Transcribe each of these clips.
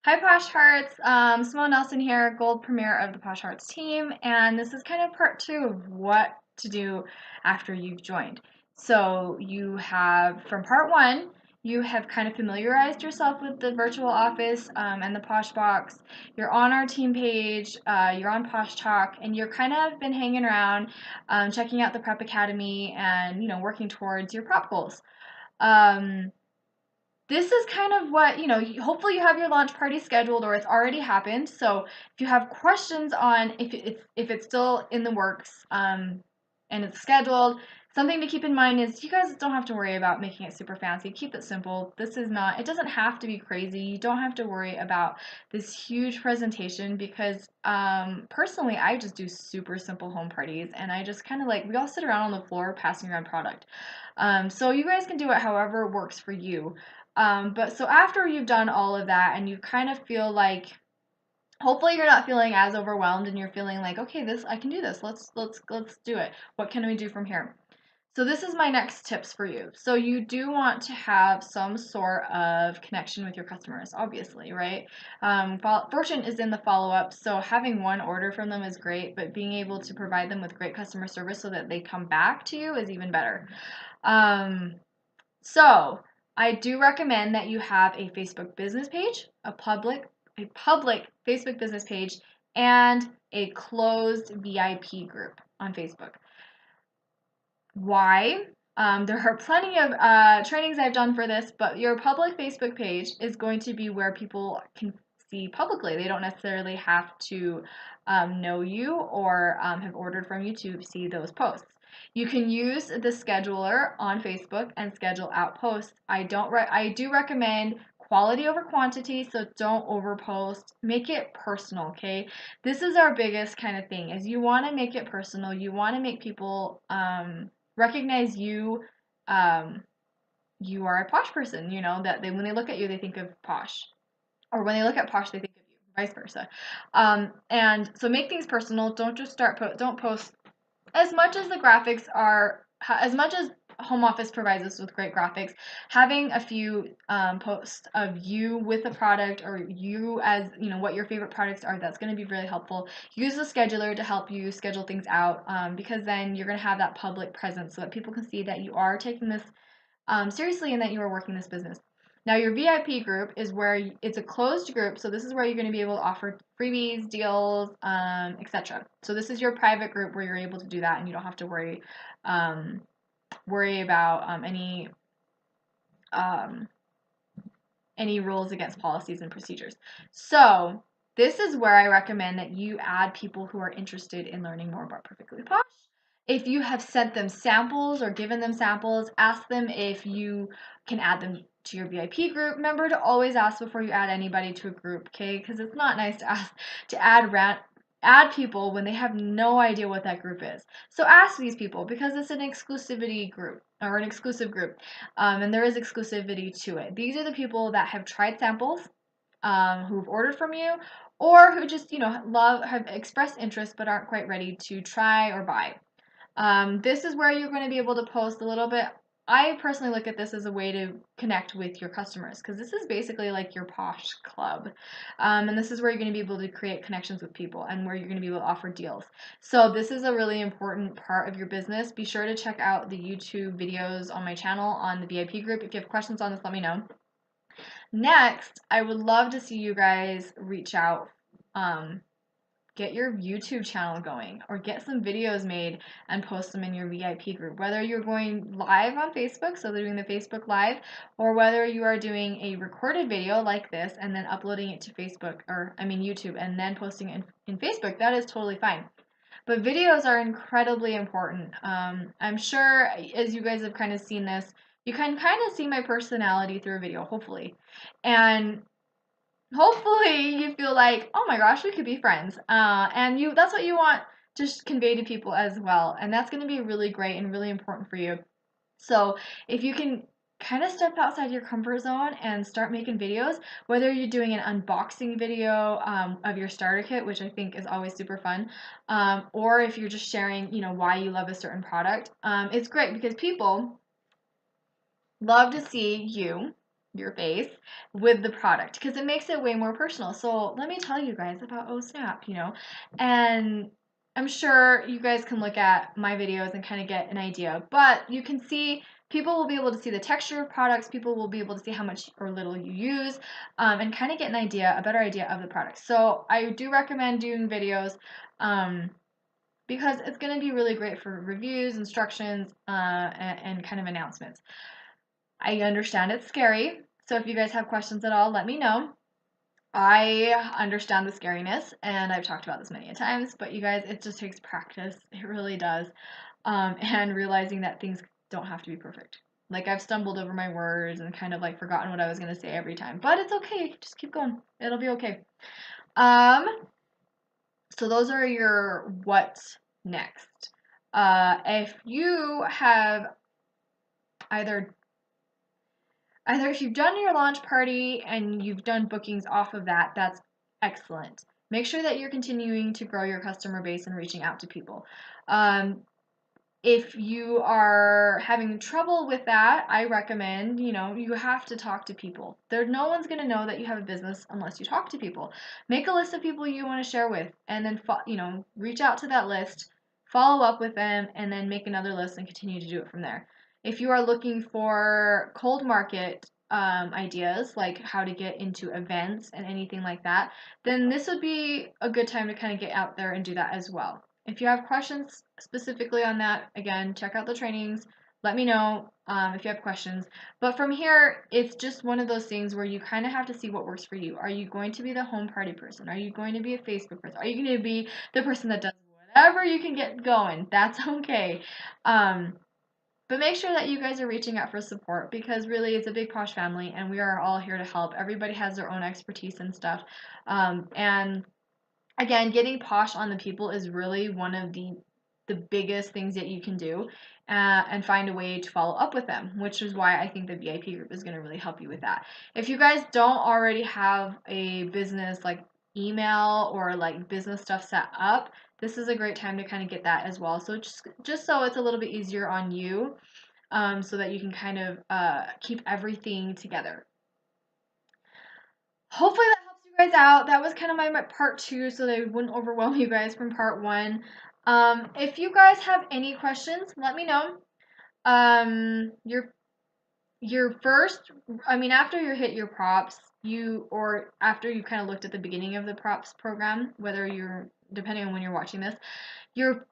Hi Posh Hearts, Simone Nelson here, Gold Premier of the Posh Hearts team, and this is kind of part two of what to do after you've joined. So you have, from part one, you have kind of familiarized yourself with the virtual office and the Posh box. You're on our team page, you're on Posh Talk, and you're kind of been hanging around, checking out the Prep Academy and, working towards your prep goals. This is kind of what, hopefully you have your launch party scheduled or it's already happened. So if you have questions on if it's still in the works and it's scheduled, something to keep in mind is you guys don't have to worry about making it super fancy. Keep it simple. It doesn't have to be crazy. You don't have to worry about this huge presentation because personally, I just do super simple home parties and I just kind of we all sit around on the floor passing around product. So you guys can do it however works for you. But so after you've done all of that and you kind of feel like, hopefully you're not feeling as overwhelmed and you're feeling like, okay, I can do this. Let's do it. What can we do from here? So this is my next tips for you. So you do want to have some sort of connection with your customers, obviously, right? Fortune is in the follow-up, so having one order from them is great, but being able to provide them with great customer service so that they come back to you is even better. So I do recommend that you have a Facebook business page, a public Facebook business page, and a closed VIP group on Facebook. Why? There are plenty of trainings I've done for this, but your public Facebook page is going to be where people can see publicly. They don't necessarily have to know you or have ordered from you to see those posts. You can use the scheduler on Facebook and schedule out posts. I do recommend quality over quantity, so don't overpost. Make it personal, okay? This is our biggest kind of thing is you want to make it personal. You want to make people recognize you you are a posh person, that when they look at you they think of posh, or when they look at posh they think of you, vice versa. And so make things personal. Don't just don't post as much as the graphics are, as much as home office provides us with great graphics. Having a few posts of you with a product, or you as what your favorite products are, that's going to be really helpful. Use the scheduler to help you schedule things out, because then you're going to have that public presence so that people can see that you are taking this seriously and that you are working this business. Now your VIP group is where it's a closed group, so this is where you're going to be able to offer freebies, deals, etc. So this is your private group where you're able to do that, and you don't have to worry about um, any rules against policies and procedures. So this is where I recommend that you add people who are interested in learning more about Perfectly Posh. If you have sent them samples or given them samples, ask them if you can add them to your VIP group. Remember to always ask before you add anybody to a group, okay? Because it's not nice to add people when they have no idea what that group is. So ask these people because it's an exclusivity group or an exclusive group, and there is exclusivity to it. These are the people that have tried samples, who've ordered from you, or who just have expressed interest but aren't quite ready to try or buy. This is where you're going to be able to post a little bit. I personally look at this as a way to connect with your customers because this is basically like your Posh club. And this is where you're going to be able to create connections with people and where you're going to be able to offer deals. So this is a really important part of your business. Be sure to check out the YouTube videos on my channel on the VIP group. If you have questions on this, let me know. Next, I would love to see you guys reach out. Get your YouTube channel going or get some videos made and post them in your VIP group. Whether you're going live on Facebook, so they're doing the Facebook Live, or whether you are doing a recorded video like this and then uploading it to YouTube and then posting it in Facebook, that is totally fine. But videos are incredibly important. I'm sure as you guys have kind of seen this, you can kind of see my personality through a video, hopefully. And hopefully you feel like, oh my gosh, we could be friends, and that's what you want to convey to people as well, and that's going to be really great and really important for you. So if you can kind of step outside your comfort zone and start making videos, whether you're doing an unboxing video of your starter kit, which I think is always super fun, or if you're just sharing why you love a certain product, it's great because people love to see you your face with the product because it makes it way more personal. So let me tell you guys about Oh Snap, and I'm sure you guys can look at my videos and kind of get an idea, but you can see people will be able to see the texture of products, people will be able to see how much or little you use, and kind of get a better idea of the product. So I do recommend doing videos because it's going to be really great for reviews, instructions, and kind of announcements. I understand it's scary, so if you guys have questions at all, let me know. I understand the scariness, and I've talked about this many times, but you guys, it just takes practice. It really does. And realizing that things don't have to be perfect. Like, I've stumbled over my words and kind of like forgotten what I was going to say every time, but it's okay. Just keep going. It'll be okay. Um, so those are your what's next. If you have either if you've done your launch party and you've done bookings off of that, that's excellent. Make sure that you're continuing to grow your customer base and reaching out to people. If you are having trouble with that, I recommend, you have to talk to people. No one's going to know that you have a business unless you talk to people. Make a list of people you want to share with, and then, reach out to that list, follow up with them, and then make another list and continue to do it from there. If you are looking for cold market ideas, like how to get into events and anything like that, then this would be a good time to kind of get out there and do that as well. If you have questions specifically on that, again, check out the trainings. Let me know if you have questions. But from here, it's just one of those things where you kind of have to see what works for you. Are you going to be the home party person? Are you going to be a Facebook person? Are you going to be the person that does whatever you can get going? That's okay. But make sure that you guys are reaching out for support because really it's a big Posh family and we are all here to help. Everybody has their own expertise and stuff. And again, getting Posh on the people is really one of the biggest things that you can do, and find a way to follow up with them, which is why I think the VIP group is going to really help you with that. If you guys don't already have a business like email or like business stuff set up, this is a great time to kind of get that as well. So just so it's a little bit easier on you, so that you can kind of keep everything together. Hopefully that helps you guys out. That was kind of my part 2 so that it wouldn't overwhelm you guys from part 1. If you guys have any questions, let me know. Your first, after you hit your props, or after you kind of looked at the beginning of the props program, depending on when you're watching this, your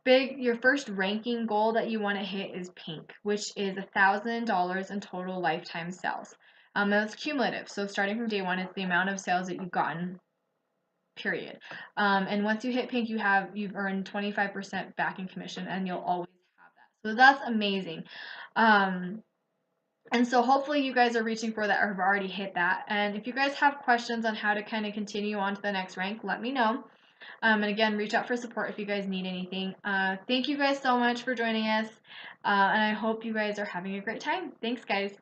first ranking goal that you want to hit is pink, which is $1,000 in total lifetime sales. That's cumulative. So starting from day 1, it's the amount of sales that you've gotten, period. And once you hit pink, you've earned 25% back in commission, and you'll always have that. So that's amazing. And so hopefully you guys are reaching for that or have already hit that. And if you guys have questions on how to kind of continue on to the next rank, let me know. And again, reach out for support if you guys need anything. Thank you guys so much for joining us. And I hope you guys are having a great time. Thanks, guys.